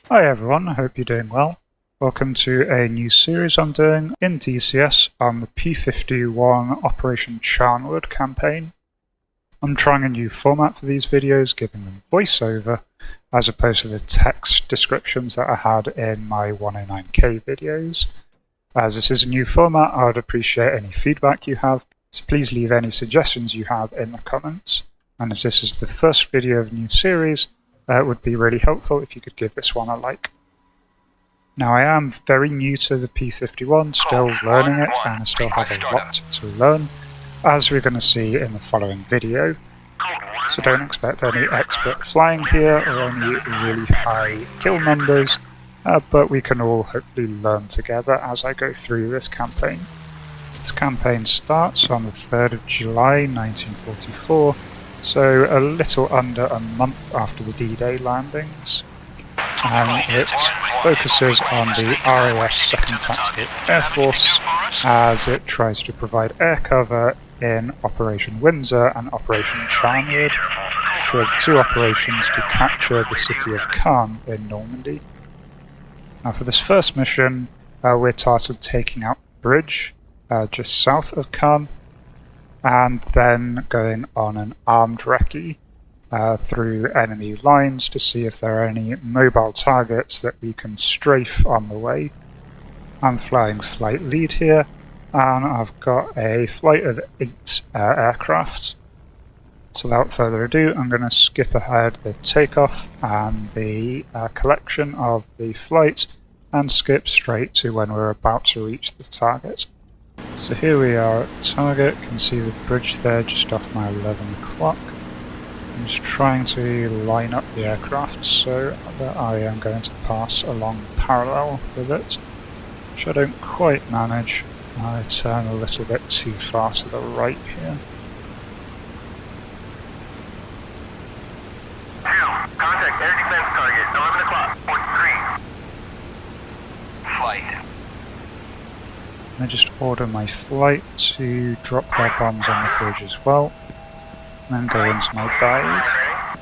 Hi everyone, I hope you're doing well. Welcome to a new series I'm doing in DCS on the P51 Operation Charnwood campaign. I'm trying a new format for these videos, giving them voiceover as opposed to the text descriptions that I had in my 109k videos. As this is a new format, I would appreciate any feedback you have, so please leave any suggestions you have in the comments. And if this is the first video of a new series, it would be really helpful if you could give this one a like. Now, I am very new to the P51, still learning it, and I still have a lot to learn, as we're going to see in the following video. So don't expect any expert flying here or any really high kill numbers, but we can all hopefully learn together as I go through this campaign. This campaign starts on the 3rd of July 1944, so a little under a month after the D-Day landings, and it focuses on the RAF 2nd Tactical Air Force as it tries to provide air cover in Operation Windsor and Operation Charnwood, which are two operations to capture the city of Caen in Normandy. Now for this first mission, we're tasked with taking out the bridge just south of Caen, and then going on an armed recce through enemy lines to see if there are any mobile targets that we can strafe on the way. I'm flying flight lead here, and I've got a flight of 8 aircraft. So without further ado, I'm going to skip ahead the takeoff and the collection of the flight, and skip straight to when we're about to reach the target. So here we are at target. You can see the bridge there just off my 11 o'clock. I'm just trying to line up the aircraft so that I am going to pass along parallel with it, which I don't quite manage. I turn a little bit too far to the right here. Contact air defense target, 11 o'clock, port 3. Flight. I just order my flight to drop their bombs on the bridge as well, and then go into my dive.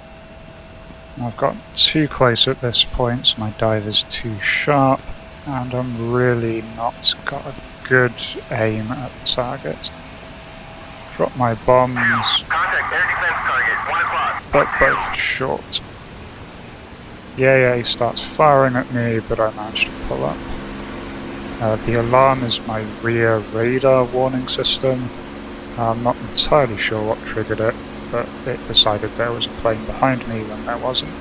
I've got too close at this point, so my dive is too sharp, and I'm really not got a good aim at the target. Drop my bombs, Contact air defense target, 1 o'clock. but both short. Yeah, he starts firing at me, but I managed to pull up. The alarm is my rear radar warning system. I'm not entirely sure what triggered it, but it decided there was a plane behind me when there wasn't.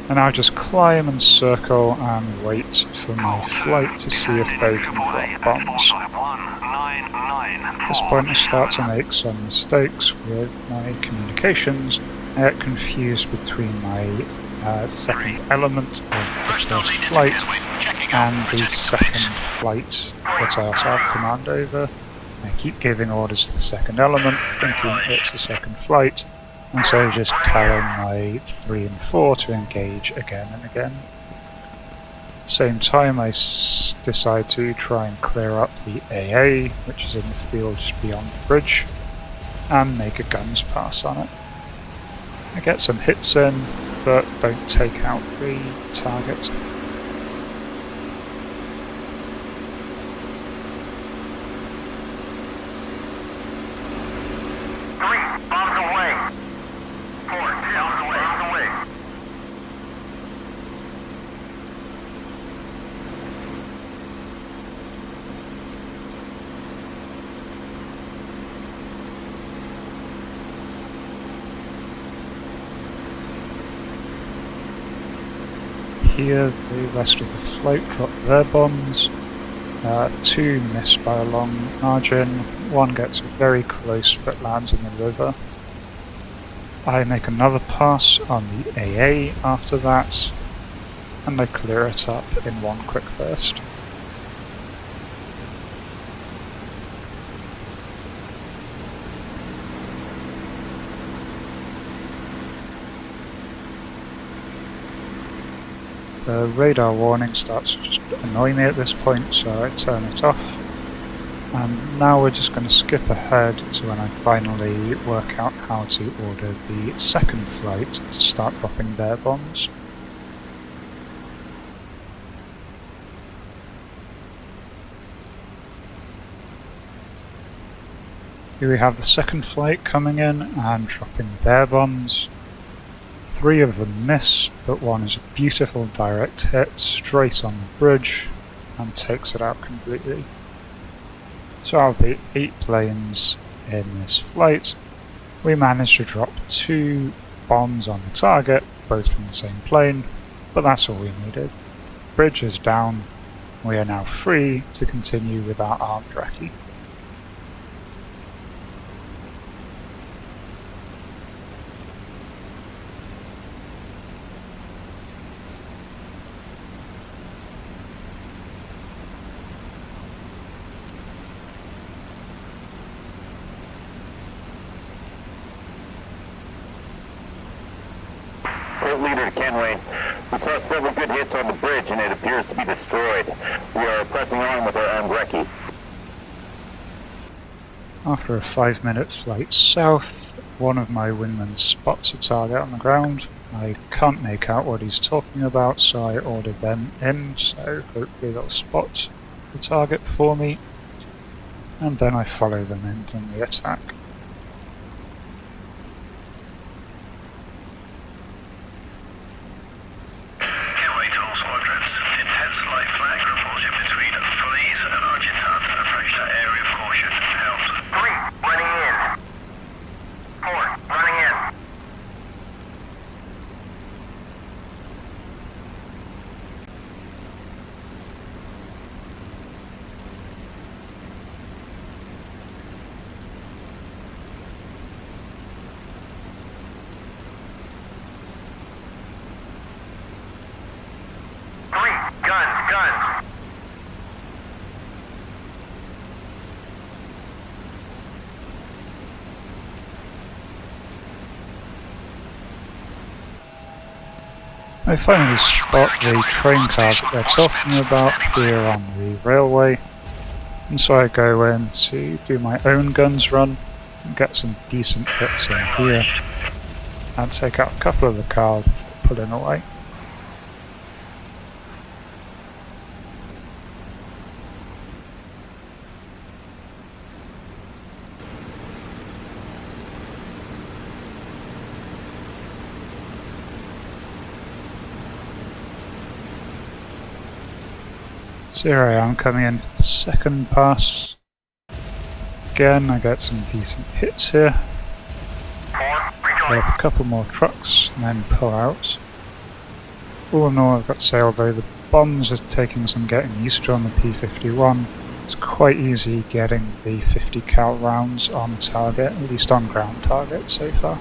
And I just climb and circle and wait for my flight to see if they can drop bombs. At this point I start to make some mistakes with my communications. I get confused between my second element of the first flight and the second flight that I also have command over. I keep giving orders to the second element, thinking it's the second flight, and so just telling my 3 and 4 to engage again and again. At the same time, I decide to try and clear up the AA, which is in the field just beyond the bridge, and make a guns pass on it. I get some hits in, but don't take out the target. Here, the rest of the flight drop their bombs. 2 miss by a long margin, 1 gets very close but lands in the river. I make another pass on the AA after that, and I clear it up in 1 quick burst. The radar warning starts to just annoy me at this point, so I turn it off. And now we're just going to skip ahead to when I finally work out how to order the second flight to start dropping their bombs. Here we have the second flight coming in and dropping their bombs. 3 of them miss, but one is a beautiful direct hit straight on the bridge and takes it out completely. So out of the 8 planes in this flight, we managed to drop 2 bombs on the target, both from the same plane, but that's all we needed. The bridge is down, we are now free to continue with our armed recce. Leader to Kenway. We saw several good hits on the bridge and it appears to be destroyed. We are pressing on with our armed recce. After a 5-minute flight south, one of my wingmen spots a target on the ground. I can't make out what he's talking about, so I ordered them in, so hopefully they'll spot the target for me, and then I follow them into the attack. Guns. I finally spot the train cars that they're talking about here on the railway, and so I go in to do my own guns run and get some decent hits in here and take out a couple of the cars before pulling away. So here I am coming in for the second pass. Again, I get some decent hits here. Grab a couple more trucks and then pull out. All in all, I've got to say, although the bombs are taking some getting used to on the P51, it's quite easy getting the 50 cal rounds on target, at least on ground target so far.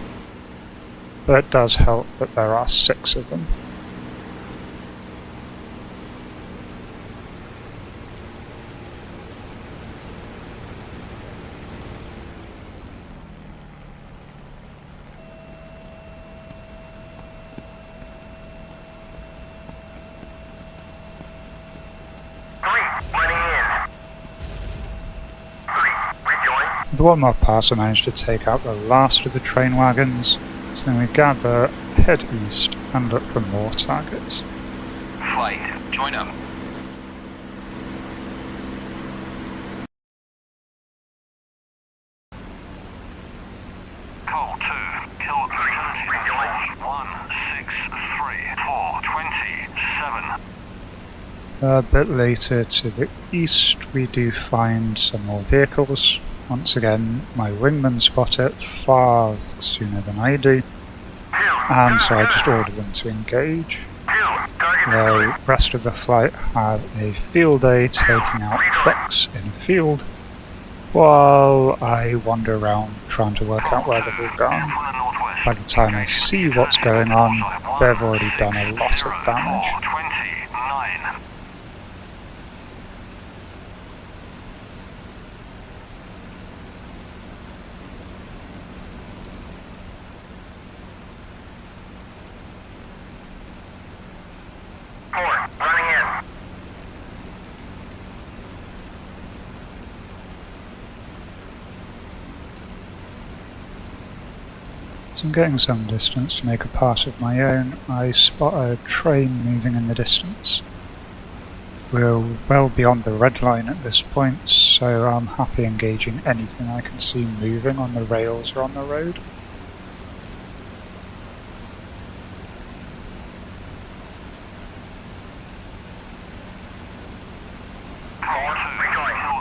But it does help that there are 6 of them. With one more pass I managed to take out the last of the train wagons, so then we gather, head east and look for more targets. Flight, join up. Call 2, kill 163, 427. A bit later to the east we do find some more vehicles. Once again, my wingmen spot it far sooner than I do, and so I just order them to engage. The rest of the flight have a field day taking out trucks in a field, while I wander around trying to work out where they've all gone. By the time I see what's going on, they've already done a lot of damage. So I'm getting some distance to make a pass of my own. I spot a train moving in the distance. We're well beyond the red line at this point, so I'm happy engaging anything I can see moving on the rails or on the road.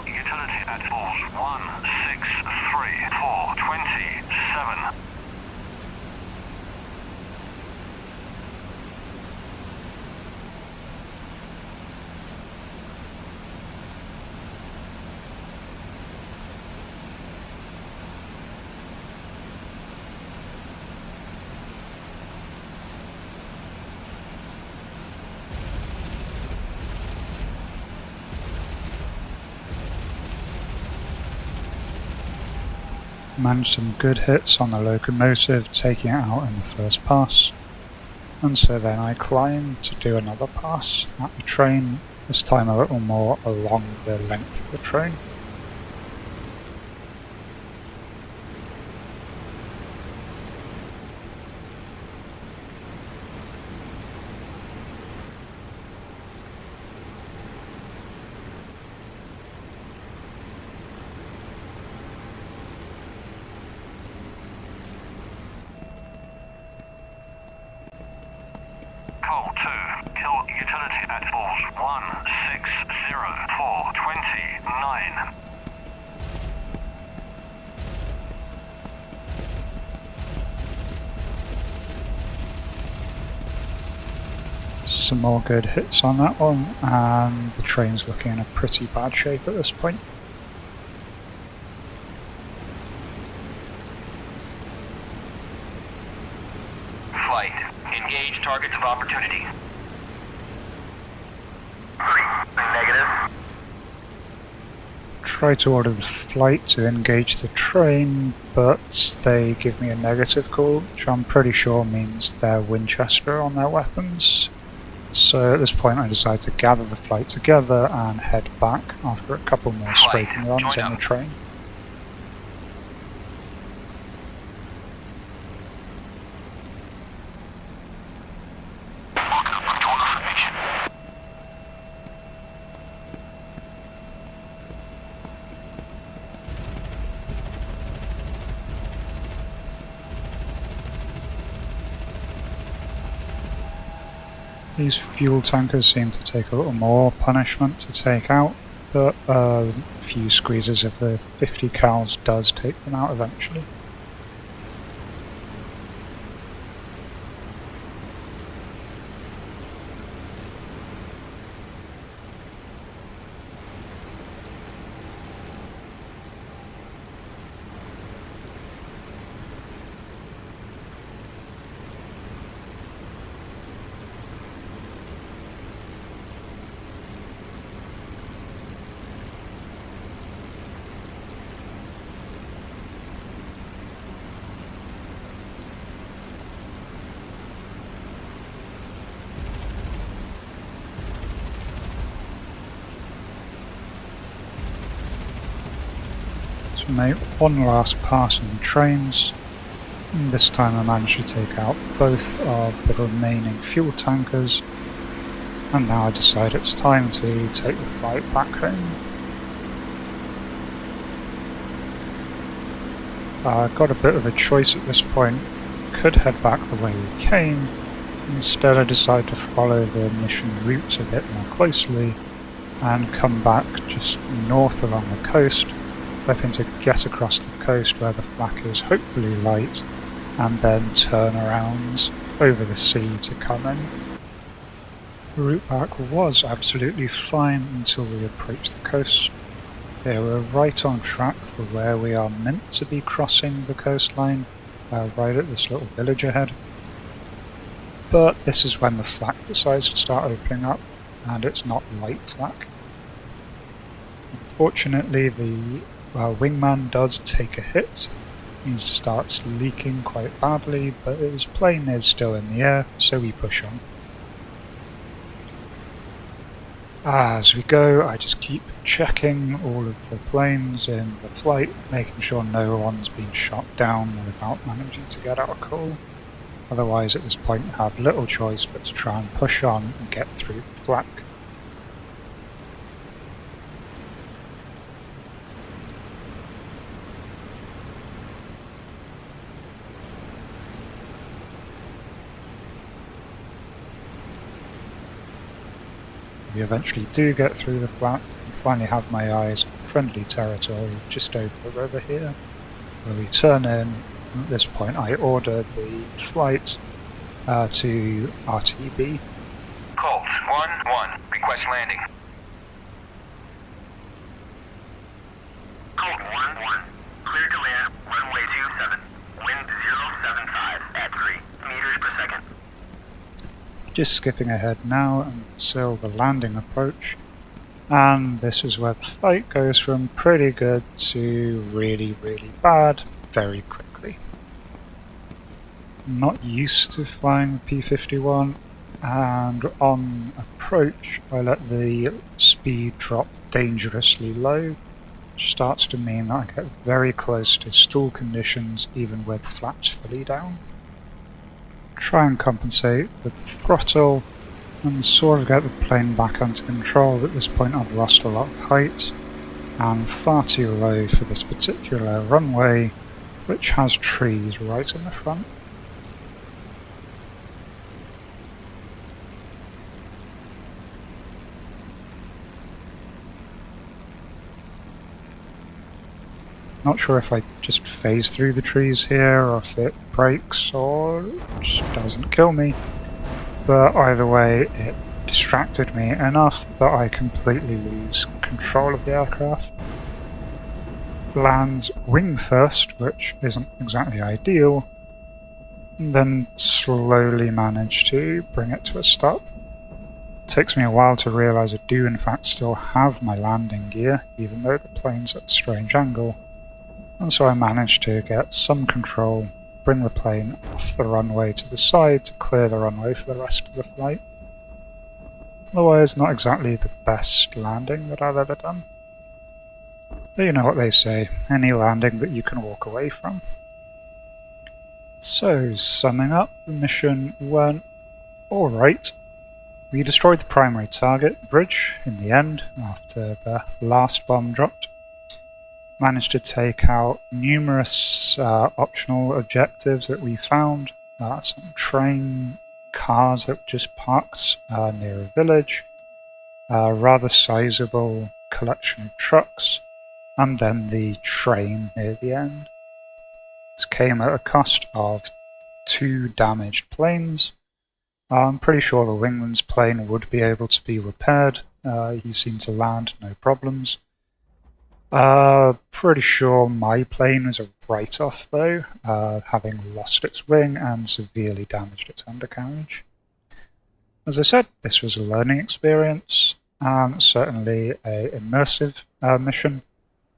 Utility at force 163-427. Managed some good hits on the locomotive, taking it out in the first pass, and so then I climbed to do another pass at the train, this time a little more along the length of the train. Call 2. Kill utility at force 160-429. Some more good hits on that one, and the train's looking in a pretty bad shape at this point. Flight. Engage targets of opportunity. Negative. Try to order the flight to engage the train, but they give me a negative call, which I'm pretty sure means they're Winchester on their weapons. So at this point I decide to gather the flight together and head back after a couple more scraping runs on the train. These fuel tankers seem to take a little more punishment to take out, but a few squeezes of the 50 cals does take them out eventually. So made one last pass on the trains, and this time I managed to take out both of the remaining fuel tankers, and now I decide it's time to take the flight back home. I've got a bit of a choice at this point. Could head back the way we came. Instead I decide to follow the mission route a bit more closely and come back just north along the coast, hoping to get across the coast where the Flak is hopefully light, and then turn around over the sea to come in. The route back was absolutely fine until we approached the coast. They were right on track for where we are meant to be crossing the coastline, right at this little village ahead. But this is when the Flak decides to start opening up, and it's not light Flak. Unfortunately, the wingman does take a hit. He starts leaking quite badly, but his plane is still in the air, so we push on. As we go, I just keep checking all of the planes in the flight, making sure no one's been shot down without managing to get our call. Otherwise, at this point, I have little choice but to try and push on and get through the Flak. we eventually do get through the Flak and finally have my eyes on friendly territory just over the river here, where we turn in. At this point I order the flight to RTB. Colt 1-1, request landing. Colt 1-1, clear to land, runway 27, wind 075 at 3 meters per second. Just skipping ahead now until the landing approach, and this is where the fight goes from pretty good to really, really bad very quickly. I'm not used to flying the P51, and on approach I let the speed drop dangerously low, which starts to mean that I get very close to stall conditions even with flaps fully down. Try and compensate with throttle and sort of get the plane back under control. At this point I've lost a lot of height and far too low for this particular runway, which has trees right in the front. Not sure if I just phase through the trees here or if it breaks or just doesn't kill me, but either way it distracted me enough that I completely lose control of the aircraft. Lands wing first, which isn't exactly ideal, and then slowly manage to bring it to a stop. It takes me a while to realise I do in fact still have my landing gear, even though the plane's at a strange angle. And so I managed to get some control, bring the plane off the runway to the side to clear the runway for the rest of the flight. Otherwise, not exactly the best landing that I've ever done. But you know what they say, any landing that you can walk away from. So, summing up, the mission went alright. We destroyed the primary target bridge in the end, after the last bomb dropped. Managed to take out numerous optional objectives that we found, some train cars that were just parked near a village, a rather sizable collection of trucks, and then the train near the end. This came at a cost of 2 damaged planes. I'm pretty sure the wingman's plane would be able to be repaired. He seemed to land no problems. Pretty sure my plane was a write-off though, having lost its wing and severely damaged its undercarriage. As I said, this was a learning experience, certainly an immersive mission,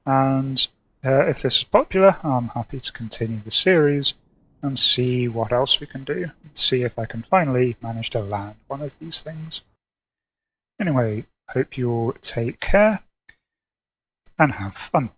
and if this is popular, I'm happy to continue the series and see what else we can do, see if I can finally manage to land one of these things. Anyway, hope you'll take care and have fun.